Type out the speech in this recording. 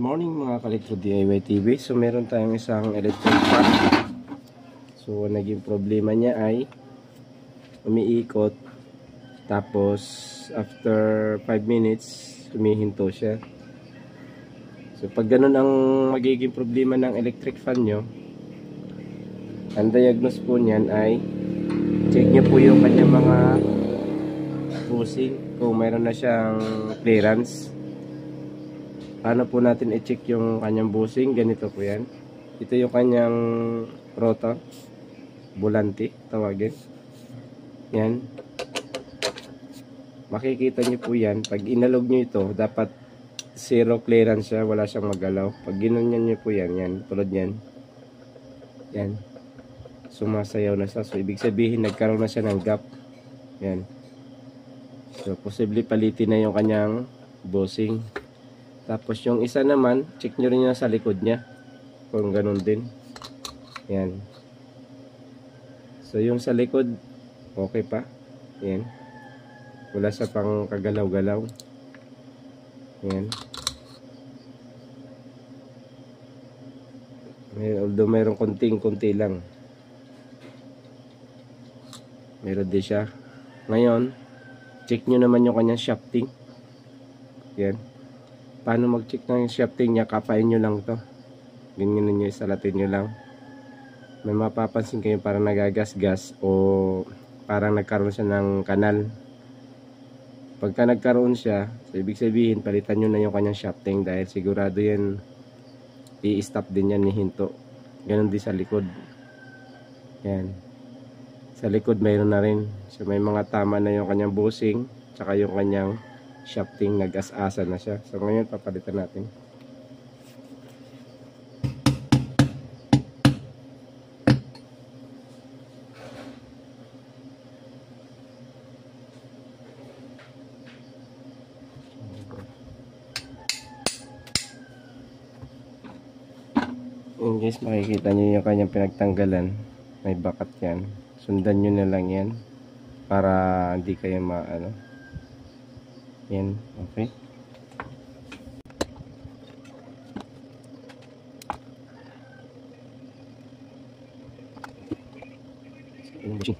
Morning mga Kalektro DIY TV. So meron tayong isang electric fan. So naging problema niya ay umiikot, tapos after 5 minutes humihinto siya. So pag ganun ang magiging problema ng electric fan nyo, ang diagnose po niyan ay check nyo po yung kanyang mga bushing kung mayroon na siyang clearance. Paano po natin i-check yung kanyang bushing? Ganito po yan. Ito yung kanyang rotor, bulanti tawagin. Yan. Makikita nyo po yan. Pag inalog nyo ito, dapat zero clearance siya, wala siyang magalaw. Pag ginanyan nyo po yan, yan, tulad yan. Yan. Sumasayaw na siya. So ibig sabihin nagkaroon na siya ng gap. Yan. So posible palitin na yung kanyang bushing. Tapos yung isa naman, check nyo rin yan sa likod niya. Kung ganun din. Yan. So yung sa likod, okay pa. Yan. Wala sa pang kagalaw-galaw. Yan. Although mayroong konting-konti lang. Meron din siya. Ngayon, check nyo naman yung kanyang shafting. Yan. Paano mag-check ng shafting niya? Kapain nyo lang to. Ganyan nyo, isalatin nyo lang. May mapapansin kayo parang nagagas-gas o parang nagkaroon siya ng kanal. Pagka nagkaroon siya, so ibig sabihin palitan nyo na yung kanyang shafting dahil sigurado yan i-stop din yan ni hinto. Ganon din sa likod. Yan. Sa likod mayroon na rin. So may mga tama na yung kanyang bushing tsaka yung kanyang shafting, nag-as-asa na siya. So ngayon papalitan natin. Yun guys, makikita nyo yung kanyang pinagtanggalan. May bakat yan. Sundan nyo na lang yan para hindi kayo maano. Yan, okay. So,